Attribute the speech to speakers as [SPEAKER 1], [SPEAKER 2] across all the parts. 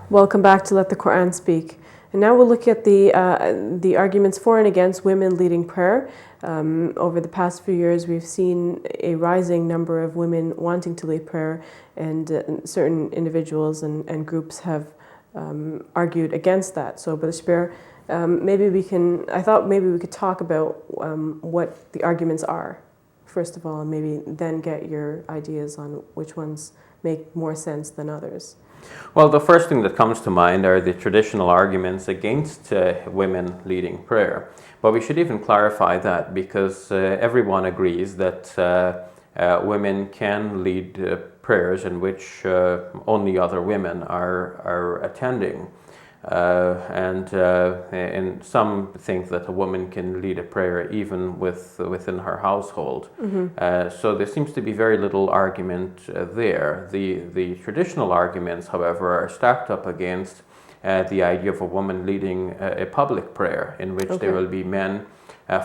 [SPEAKER 1] Welcome back to Let the Quran Speak. And now we'll look at the arguments for and against women leading prayer. Over the past few years, we've seen a rising number of women wanting to lead prayer, and certain individuals and groups have argued against that. So, Brother Shabir, I thought maybe we could talk about what the arguments are, first of all, and maybe then get your ideas on which ones make more sense than others.
[SPEAKER 2] Well, the first thing that comes to mind are the traditional arguments against women leading prayer. But we should even clarify that, because everyone agrees that women can lead prayers in which only other women are attending. And some think that a woman can lead a prayer even within her household. Mm-hmm. So there seems to be very little argument there. The traditional arguments, however, are stacked up against the idea of a woman leading a public prayer in which there will be men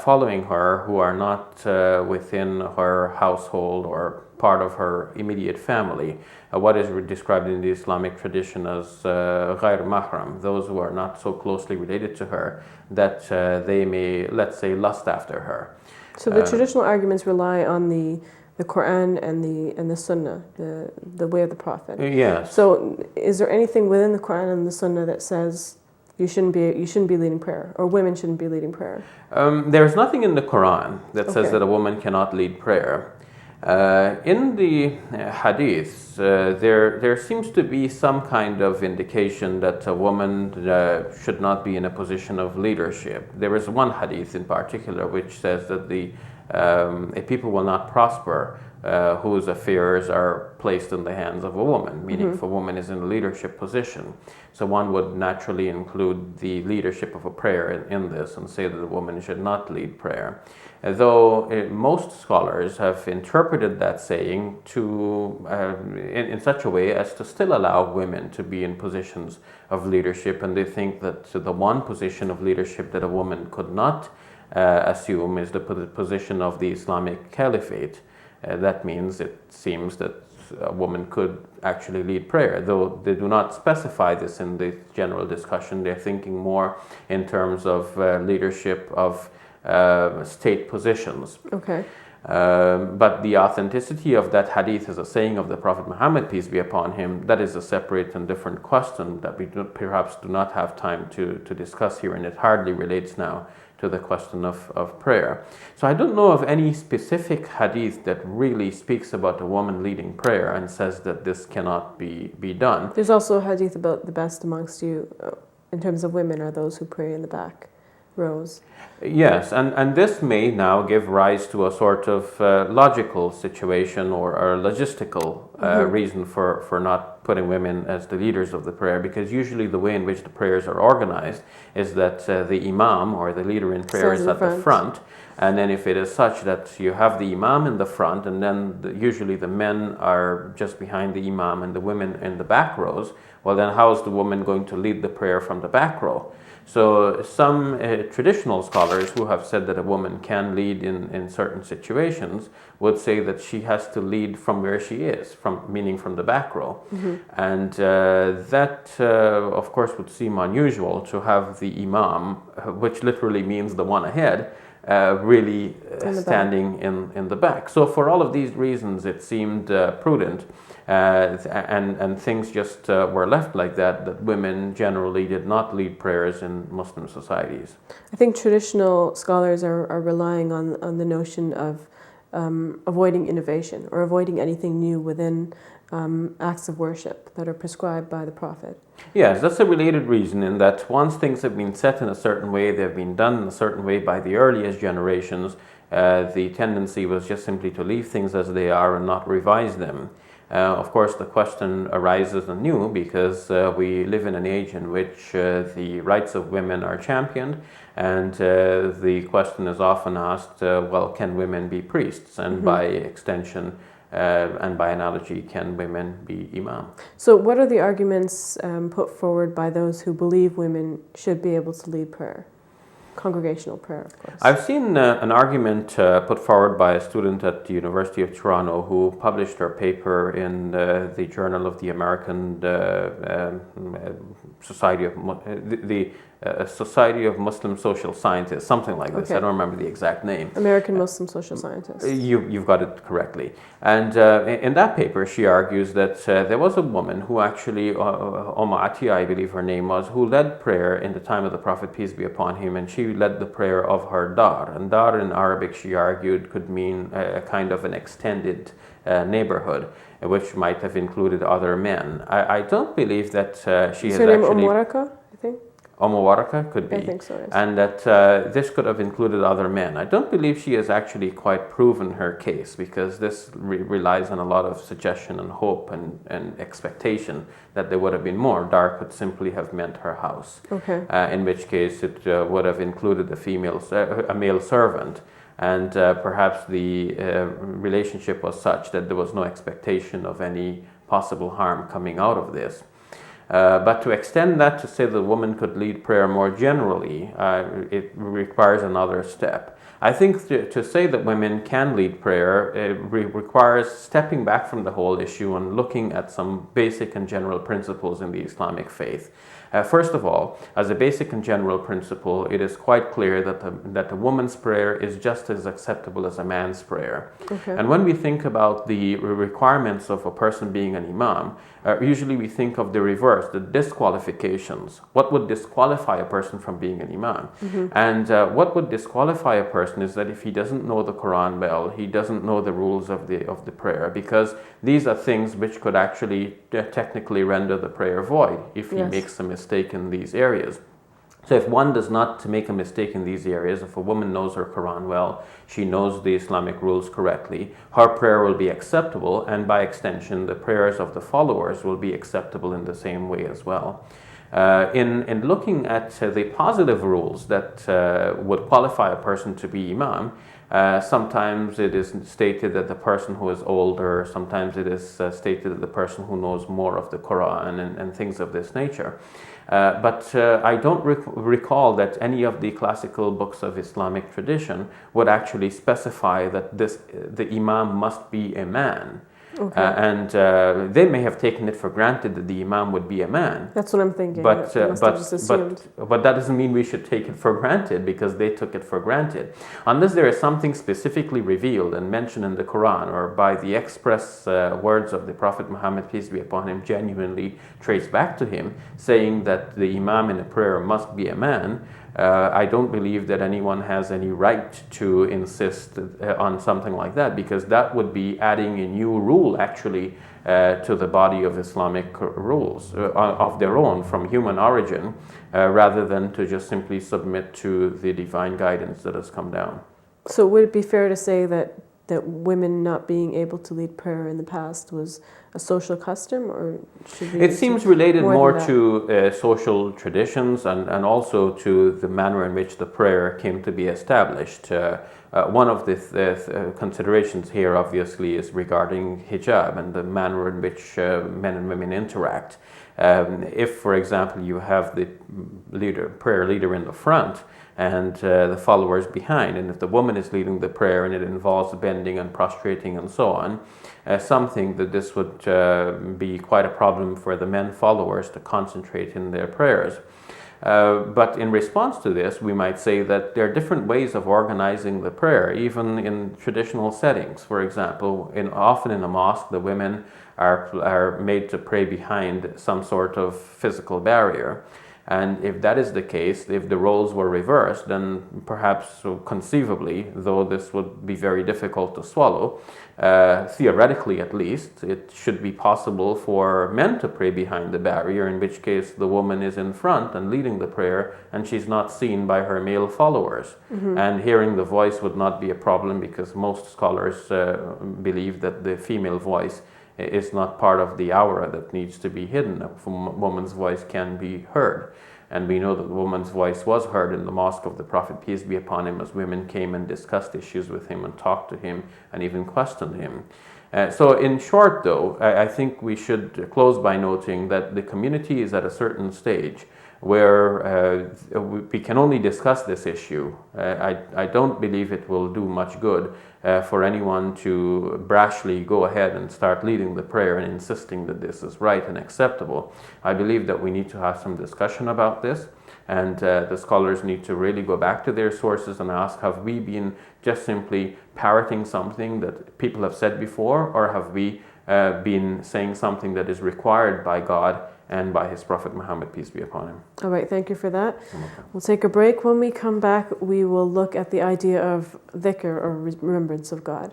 [SPEAKER 2] following her who are not within her household or part of her immediate family, what is described in the Islamic tradition as غير mahram, those who are not so closely related to her that they may, let's say, lust after her.
[SPEAKER 1] So the traditional arguments rely on the Quran and the Sunnah, the way of the Prophet.
[SPEAKER 2] Yes.
[SPEAKER 1] So is there anything within the Quran and the Sunnah that says you shouldn't be leading prayer, or women shouldn't be leading prayer?
[SPEAKER 2] There's nothing in the Quran that says that a woman cannot lead prayer. In the hadiths, there seems to be some kind of indication that a woman should not be in a position of leadership. There is one hadith in particular which says that a people will not prosper whose affairs are placed in the hands of a woman, meaning if a woman is in a leadership position. So one would naturally include the leadership of a prayer in this and say that a woman should not lead prayer. Though most scholars have interpreted that saying to in such a way as to still allow women to be in positions of leadership, and they think that the one position of leadership that a woman could not assume is the position of the Islamic Caliphate. That means it seems that a woman could actually lead prayer, though they do not specify this in the general discussion. They're thinking more in terms of leadership of state positions.
[SPEAKER 1] Okay.
[SPEAKER 2] But the authenticity of that hadith as a saying of the Prophet Muhammad, peace be upon him, that is a separate and different question that we perhaps do not have time to discuss here, and it hardly relates now to the question of prayer. So I don't know of any specific hadith that really speaks about a woman leading prayer and says that this cannot be done.
[SPEAKER 1] There's also a hadith about the best amongst you in terms of women are those who pray in the back rows.
[SPEAKER 2] Yes, and this may now give rise to a sort of logical situation or a logistical reason for not putting women as the leaders of the prayer, because usually the way in which the prayers are organized is that the imam or the leader in prayer is at the front, and then if it is such that you have the imam in the front and then usually the men are just behind the imam and the women in the back rows, well then how is the woman going to lead the prayer from the back row? So some traditional scholars who have said that a woman can lead in certain situations would say that she has to lead from where she is, meaning from the back row. Mm-hmm. And that, of course, would seem unusual to have the imam, which literally means the one ahead, really standing in the back. So for all of these reasons, it seemed prudent. And things just were left like that women generally did not lead prayers in Muslim societies.
[SPEAKER 1] I think traditional scholars are relying on the notion of avoiding innovation or avoiding anything new within acts of worship that are prescribed by the Prophet.
[SPEAKER 2] Yes, that's a related reason in that once things have been set in a certain way, they've been done in a certain way by the earliest generations, the tendency was just simply to leave things as they are and not revise them. Of course, the question arises anew because we live in an age in which the rights of women are championed, and the question is often asked, well, can women be priests? And by extension and by analogy, can women be imam?
[SPEAKER 1] So what are the arguments put forward by those who believe women should be able to lead prayer? Congregational prayer, of course.
[SPEAKER 2] I've seen an argument put forward by a student at the University of Toronto who published her paper in the Journal of the American Society of Society of Muslim Social Scientists, something like this.
[SPEAKER 1] Okay.
[SPEAKER 2] I don't remember the exact name.
[SPEAKER 1] American Muslim Social Scientists.
[SPEAKER 2] You've got it correctly. And in that paper, she argues that there was a woman who actually, Atiya, I believe her name was, who led prayer in the time of the Prophet, peace be upon him, and she led the prayer of her dar. And dar in Arabic, she argued, could mean a kind of an extended neighborhood, which might have included other men. I don't believe that she has
[SPEAKER 1] her name
[SPEAKER 2] actually...
[SPEAKER 1] Waraka, I think?
[SPEAKER 2] Waraka could be.
[SPEAKER 1] I think so, yes.
[SPEAKER 2] And that this could have included other men. I don't believe she has actually quite proven her case, because this relies on a lot of suggestion and hope and expectation that there would have been more. Dar could simply have meant her house.
[SPEAKER 1] Okay.
[SPEAKER 2] In which case it would have included a male servant. And perhaps the relationship was such that there was no expectation of any possible harm coming out of this. But to extend that to say the woman could lead prayer more generally, it requires another step. I think to say that women can lead prayer requires stepping back from the whole issue and looking at some basic and general principles in the Islamic faith. First of all, as a basic and general principle, it is quite clear that a woman's prayer is just as acceptable as a man's prayer.
[SPEAKER 1] Okay.
[SPEAKER 2] And when we think about the requirements of a person being an imam, usually we think of the reverse, the disqualifications. What would disqualify a person from being an imam? Mm-hmm. And what would disqualify a person is that if he doesn't know the Quran well, he doesn't know the rules of the prayer, because these are things which could actually technically render the prayer void if he makes a mistake in these areas. So if one does not make a mistake in these areas, if a woman knows her Quran well, she knows the Islamic rules correctly, her prayer will be acceptable, and by extension, the prayers of the followers will be acceptable in the same way as well. In looking at the positive rules that would qualify a person to be imam, sometimes it is stated that the person who is older, sometimes it is stated that the person who knows more of the Quran and things of this nature. But I don't recall that any of the classical books of Islamic tradition would actually specify that the imam must be a man. Okay. And they may have taken it for granted that the imam would be a man.
[SPEAKER 1] That's what I'm thinking.
[SPEAKER 2] But that doesn't mean we should take it for granted, because they took it for granted. Unless there is something specifically revealed and mentioned in the Quran, or by the express words of the Prophet Muhammad, peace be upon him, genuinely traced back to him, saying that the imam in a prayer must be a man, I don't believe that anyone has any right to insist on something like that, because that would be adding a new rule actually to the body of Islamic rules of their own from human origin, rather than to just simply submit to the divine guidance that has come down.
[SPEAKER 1] So would it be fair to say that women not being able to lead prayer in the past was a social custom, or should we?
[SPEAKER 2] It seems related more to social traditions and also to the manner in which the prayer came to be established. One of the considerations here, obviously, is regarding hijab and the manner in which men and women interact. If, for example, you have the prayer leader in the front and the followers behind, and if the woman is leading the prayer and it involves bending and prostrating and so on, some think that this would be quite a problem for the men followers to concentrate in their prayers. But in response to this, we might say that there are different ways of organizing the prayer, even in traditional settings. For example, often in a mosque, the women are made to pray behind some sort of physical barrier. And if that is the case, if the roles were reversed, then perhaps conceivably, though this would be very difficult to swallow, theoretically at least, it should be possible for men to pray behind the barrier, in which case the woman is in front and leading the prayer, and she's not seen by her male followers. Mm-hmm. And hearing the voice would not be a problem, because most scholars believe that the female voice is not part of the aura that needs to be hidden. A woman's voice can be heard. And we know that the woman's voice was heard in the mosque of the Prophet, peace be upon him, as women came and discussed issues with him and talked to him and even questioned him. So in short, though, I think we should close by noting that the community is at a certain stage where we can only discuss this issue. I don't believe it will do much good for anyone to brashly go ahead and start leading the prayer and insisting that this is right and acceptable. I believe that we need to have some discussion about this, and the scholars need to really go back to their sources and ask, have we been just simply parroting something that people have said before, or have we been saying something that is required by God and by His Prophet Muhammad, peace be upon him?
[SPEAKER 1] All right, thank you for that. We'll take a break. When we come back, we will look at the idea of dhikr, or remembrance of God.